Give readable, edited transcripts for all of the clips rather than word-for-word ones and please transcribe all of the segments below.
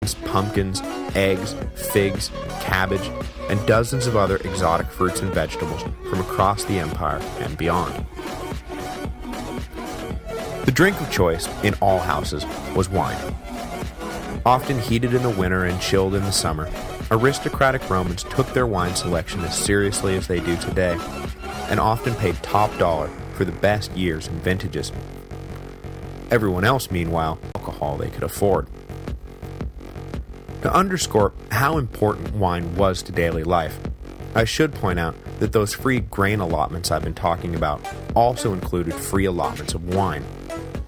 pumpkins, eggs, figs, cabbage, and dozens of other exotic fruits and vegetables from across the empire and beyond. The drink of choice in all houses was wine. Often heated in the winter and chilled in the summer, aristocratic Romans took their wine selection as seriously as they do today, and often paid top dollar for the best years and vintages. Everyone else, meanwhile, alcohol they could afford. To underscore how important wine was to daily life, I should point out that those free grain allotments I've been talking about also included free allotments of wine,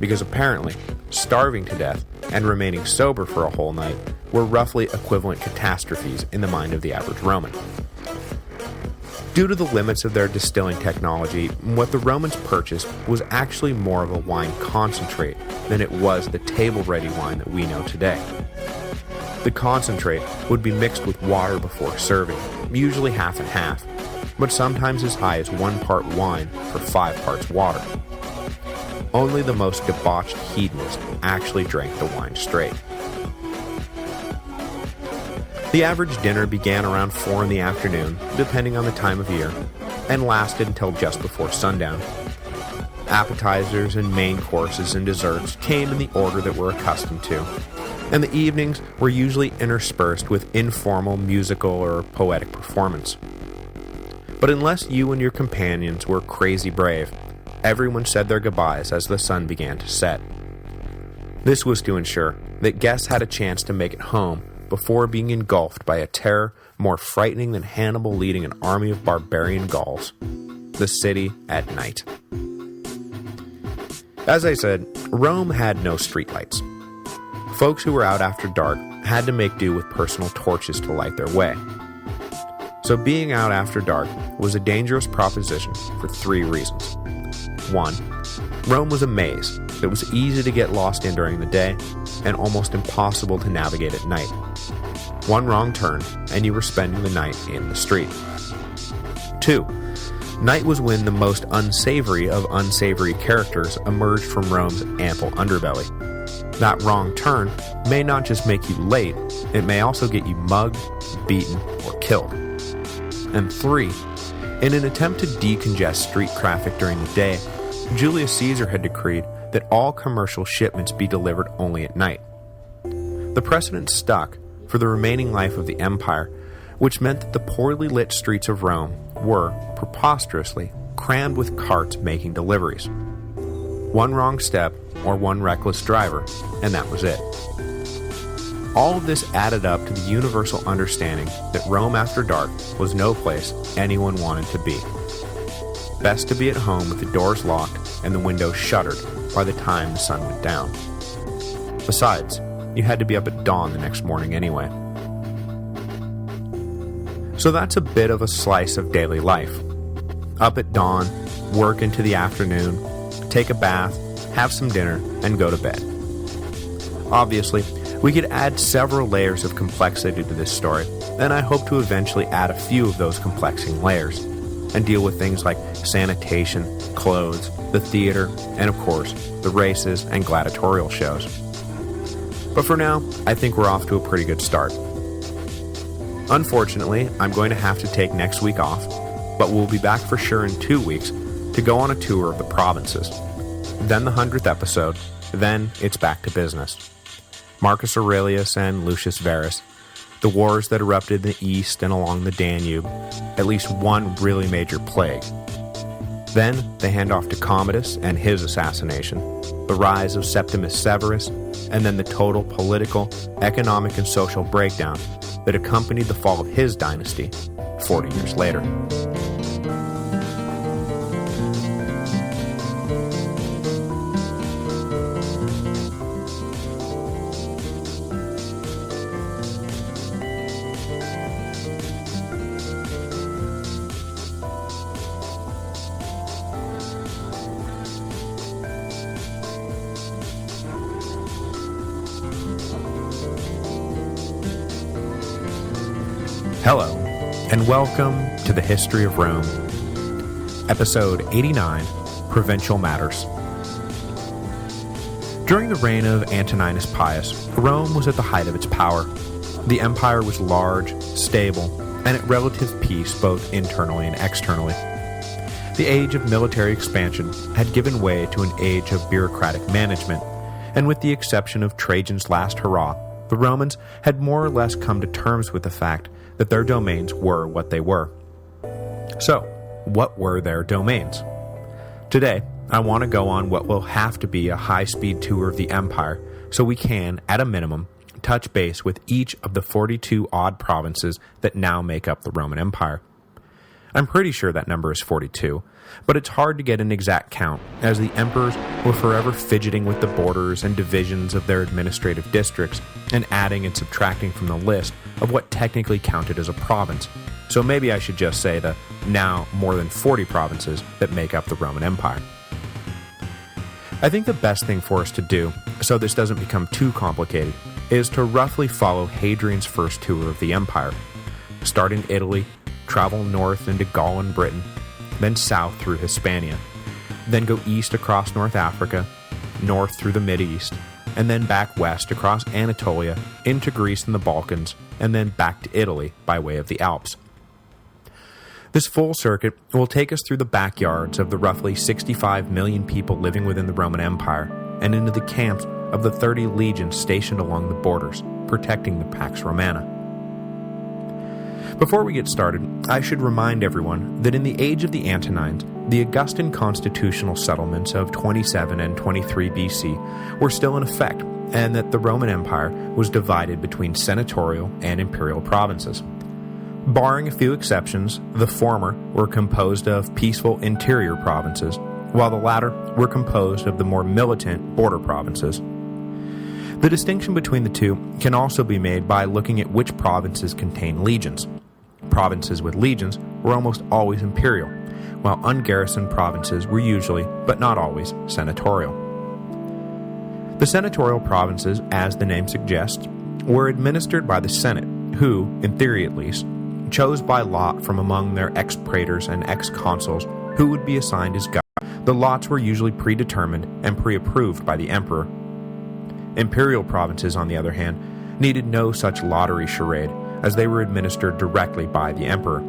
because apparently, starving to death and remaining sober for a whole night were roughly equivalent catastrophes in the mind of the average Roman. Due to the limits of their distilling technology, what the Romans purchased was actually more of a wine concentrate than it was the table-ready wine that we know today. The concentrate would be mixed with water before serving, usually half and half, but sometimes as high as 1 part wine for 5 parts water. Only the most debauched hedonist actually drank the wine straight. The average dinner began around 4 in the afternoon, depending on the time of year, and lasted until just before sundown. Appetizers and main courses and desserts came in the order that we're accustomed to, and the evenings were usually interspersed with informal musical or poetic performance. But unless you and your companions were crazy brave, everyone said their goodbyes as the sun began to set. This was to ensure that guests had a chance to make it home before being engulfed by a terror more frightening than Hannibal leading an army of barbarian Gauls: the city at night. As I said, Rome had no streetlights. Folks who were out after dark had to make do with personal torches to light their way. So being out after dark was a dangerous proposition for 3 reasons. 1. Rome was a maze that was easy to get lost in during the day and almost impossible to navigate at night. 1 wrong turn, and you were spending the night in the street. 2. Night was when the most unsavory of unsavory characters emerged from Rome's ample underbelly. That wrong turn may not just make you late, it may also get you mugged, beaten, or killed. And 3. In an attempt to decongest street traffic during the day, Julius Caesar had decreed that all commercial shipments be delivered only at night. The precedent stuck for the remaining life of the empire, which meant that the poorly lit streets of Rome were, preposterously, crammed with carts making deliveries. 1 wrong step, or 1 reckless driver, and that was it. All of this added up to the universal understanding that Rome after dark was no place anyone wanted to be. Best to be at home with the doors locked and the windows shuttered by the time the sun went down. Besides, you had to be up at dawn the next morning anyway. So that's a bit of a slice of daily life. Up at dawn, work into the afternoon, take a bath, have some dinner, and go to bed. Obviously, we could add several layers of complexity to this story, and I hope to eventually add a few of those complexing layers, and deal with things like sanitation, clothes, the theater, and of course, the races and gladiatorial shows. But for now, I think we're off to a pretty good start. Unfortunately, I'm going to have to take next week off, but we'll be back for sure in 2 weeks to go on a tour of the provinces. Then the 100th episode, then it's back to business. Marcus Aurelius and Lucius Verus, the wars that erupted in the east and along the Danube, at least 1 really major plague. Then they hand off to Commodus and his assassination, the rise of Septimus Severus, and then the total political, economic, and social breakdown that accompanied the fall of his dynasty 40 years later. Hello, and welcome to the History of Rome, Episode 89, Provincial Matters. During the reign of Antoninus Pius, Rome was at the height of its power. The empire was large, stable, and at relative peace both internally and externally. The age of military expansion had given way to an age of bureaucratic management, and with the exception of Trajan's last hurrah, the Romans had more or less come to terms with the fact that their domains were what they were. So, what were their domains? Today, I want to go on what will have to be a high-speed tour of the empire, so we can, at a minimum, touch base with each of the 42 odd provinces that now make up the Roman Empire. I'm pretty sure that number is 42, but it's hard to get an exact count, as the emperors were forever fidgeting with the borders and divisions of their administrative districts, and adding and subtracting from the list of what technically counted as a province, so maybe I should just say the now more than 40 provinces that make up the Roman Empire. I think the best thing for us to do, so this doesn't become too complicated, is to roughly follow Hadrian's first tour of the empire. Start in Italy, travel north into Gaul and Britain, then south through Hispania, then go east across North Africa, north through the Mideast, and then back west across Anatolia, into Greece and the Balkans, and then back to Italy by way of the Alps. This full circuit will take us through the backyards of the roughly 65 million people living within the Roman Empire, and into the camps of the 30 legions stationed along the borders, protecting the Pax Romana. Before we get started, I should remind everyone that in the age of the Antonines, the Augustan constitutional settlements of 27 and 23 BC were still in effect, and that the Roman Empire was divided between senatorial and imperial provinces. Barring a few exceptions, the former were composed of peaceful interior provinces, while the latter were composed of the more militant border provinces. The distinction between the two can also be made by looking at which provinces contain legions. Provinces with legions were almost always imperial, while ungarrisoned provinces were usually, but not always, senatorial. The senatorial provinces, as the name suggests, were administered by the Senate, who, in theory at least, chose by lot from among their ex-praetors and ex-consuls who would be assigned as governor. The lots were usually predetermined and pre-approved by the emperor. Imperial provinces, on the other hand, needed no such lottery charade, as they were administered directly by the emperor.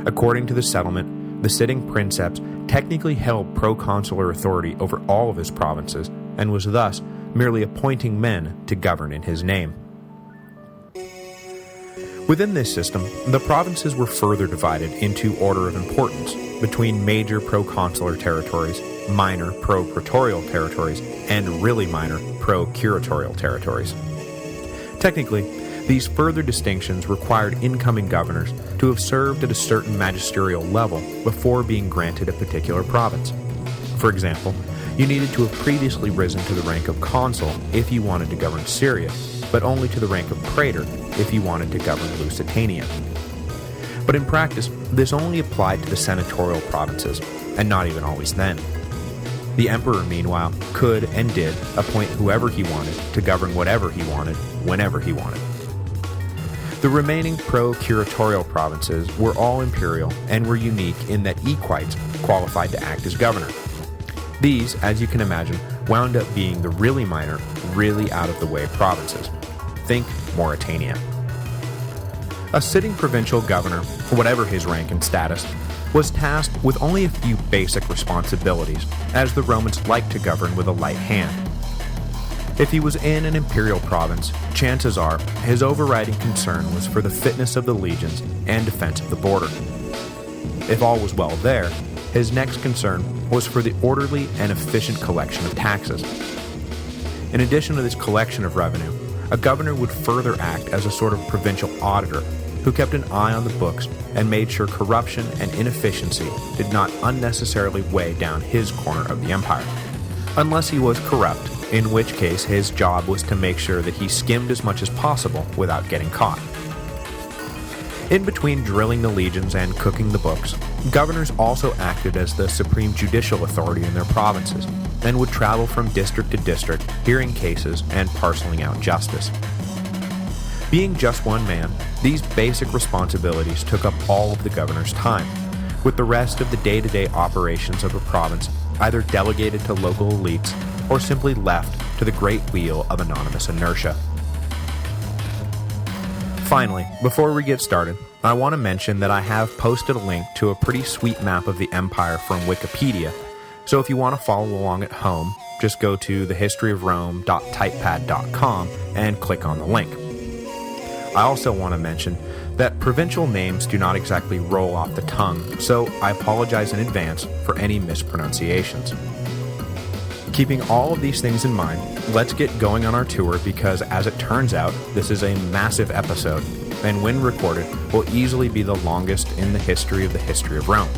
According to the settlement, the sitting princeps technically held proconsular authority over all of his provinces, and was thus merely appointing men to govern in his name. Within this system, the provinces were further divided into order of importance, between major proconsular territories, minor pro-praetorial territories, and really minor pro-curatorial territories. Technically, these further distinctions required incoming governors to have served at a certain magisterial level before being granted a particular province. For example, you needed to have previously risen to the rank of consul if you wanted to govern Syria, but only to the rank of praetor if you wanted to govern Lusitania. But in practice, this only applied to the senatorial provinces, and not even always then. The emperor, meanwhile, could and did appoint whoever he wanted to govern whatever he wanted, whenever he wanted. The remaining pro-curatorial provinces were all imperial and were unique in that equites qualified to act as governor. These, as you can imagine, wound up being the really minor, really out-of-the-way provinces. Think Mauritania. A sitting provincial governor, whatever his rank and status, was tasked with only a few basic responsibilities, as the Romans liked to govern with a light hand. If he was in an imperial province, chances are his overriding concern was for the fitness of the legions and defense of the border. If all was well there, his next concern was for the orderly and efficient collection of taxes. In addition to this collection of revenue, a governor would further act as a sort of provincial auditor who kept an eye on the books and made sure corruption and inefficiency did not unnecessarily weigh down his corner of the empire. Unless he was corrupt, in which case his job was to make sure that he skimmed as much as possible without getting caught. In between drilling the legions and cooking the books, governors also acted as the supreme judicial authority in their provinces, and would travel from district to district, hearing cases and parceling out justice. Being just one man, these basic responsibilities took up all of the governor's time, with the rest of the day-to-day operations of a province either delegated to local elites or simply left to the great wheel of anonymous inertia. Finally, before we get started, I want to mention that I have posted a link to a pretty sweet map of the Empire from Wikipedia, so if you want to follow along at home, just go to thehistoryofrome.typepad.com and click on the link. I also want to mention that provincial names do not exactly roll off the tongue, so I apologize in advance for any mispronunciations. Keeping all of these things in mind, let's get going on our tour because, as it turns out, this is a massive episode, and when recorded, will easily be the longest in the history of Rome.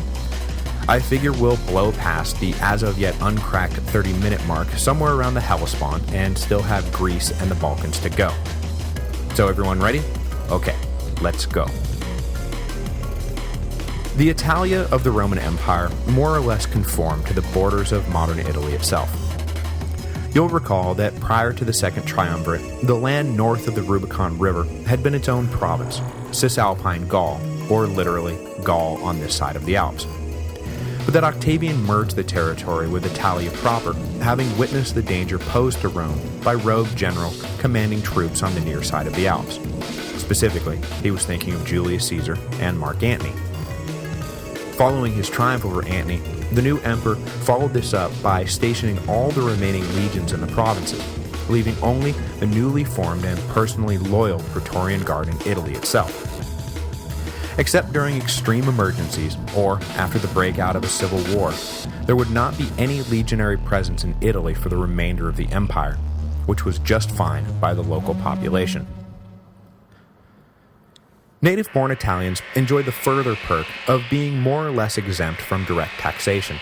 I figure we'll blow past the as-of-yet uncracked 30-minute mark somewhere around the Hellespont and still have Greece and the Balkans to go. So everyone ready? Okay, let's go. The Italia of the Roman Empire more or less conformed to the borders of modern Italy itself. You'll recall that prior to the Second Triumvirate, the land north of the Rubicon River had been its own province, Cisalpine Gaul, or literally Gaul on this side of the Alps. But that Octavian merged the territory with Italia proper, having witnessed the danger posed to Rome by rogue generals commanding troops on the near side of the Alps. Specifically, he was thinking of Julius Caesar and Mark Antony. Following his triumph over Antony, the new emperor followed this up by stationing all the remaining legions in the provinces, leaving only the newly formed and personally loyal Praetorian Guard in Italy itself. Except during extreme emergencies, or after the breakout of a civil war, there would not be any legionary presence in Italy for the remainder of the empire, which was just fine by the local population. Native-born Italians enjoyed the further perk of being more or less exempt from direct taxation,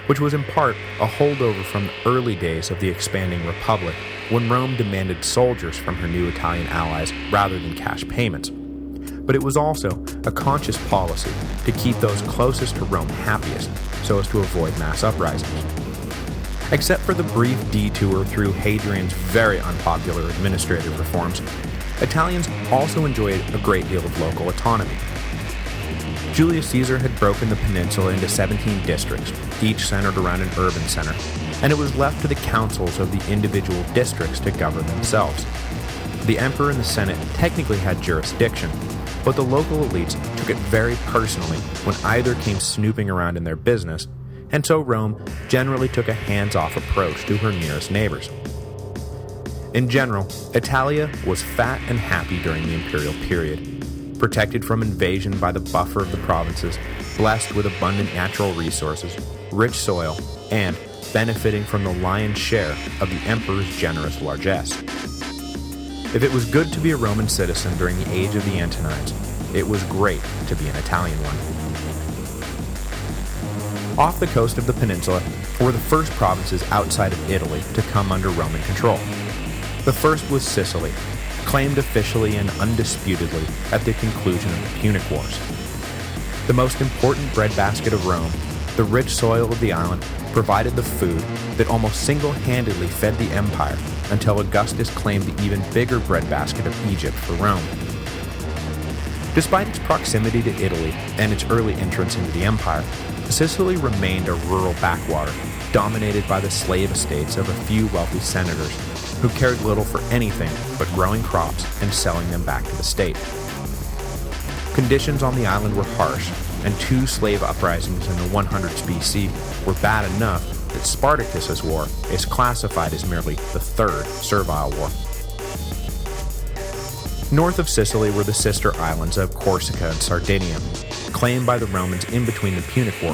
which was in part a holdover from the early days of the expanding Republic, when Rome demanded soldiers from her new Italian allies rather than cash payments. But it was also a conscious policy to keep those closest to Rome happiest, so as to avoid mass uprisings. Except for the brief detour through Hadrian's very unpopular administrative reforms, Italians also enjoyed a great deal of local autonomy. Julius Caesar had broken the peninsula into 17 districts, each centered around an urban center, and it was left to the councils of the individual districts to govern themselves. The emperor and the Senate technically had jurisdiction, but the local elites took it very personally when either came snooping around in their business, and so Rome generally took a hands-off approach to her nearest neighbors. In general, Italia was fat and happy during the imperial period, protected from invasion by the buffer of the provinces, blessed with abundant natural resources, rich soil, and benefiting from the lion's share of the emperor's generous largesse. If it was good to be a Roman citizen during the age of the Antonines, it was great to be an Italian one. Off the coast of the peninsula were the first provinces outside of Italy to come under Roman control. The first was Sicily, claimed officially and undisputedly at the conclusion of the Punic Wars. The most important breadbasket of Rome, the rich soil of the island, provided the food that almost single-handedly fed the empire until Augustus claimed the even bigger breadbasket of Egypt for Rome. Despite its proximity to Italy and its early entrance into the empire, Sicily remained a rural backwater, dominated by the slave estates of a few wealthy senators who cared little for anything but growing crops and selling them back to the state. Conditions on the island were harsh, and 2 slave uprisings in the 100s BC were bad enough that Spartacus's war is classified as merely the third servile war. North of Sicily were the sister islands of Corsica and Sardinia, claimed by the Romans in between the Punic Wars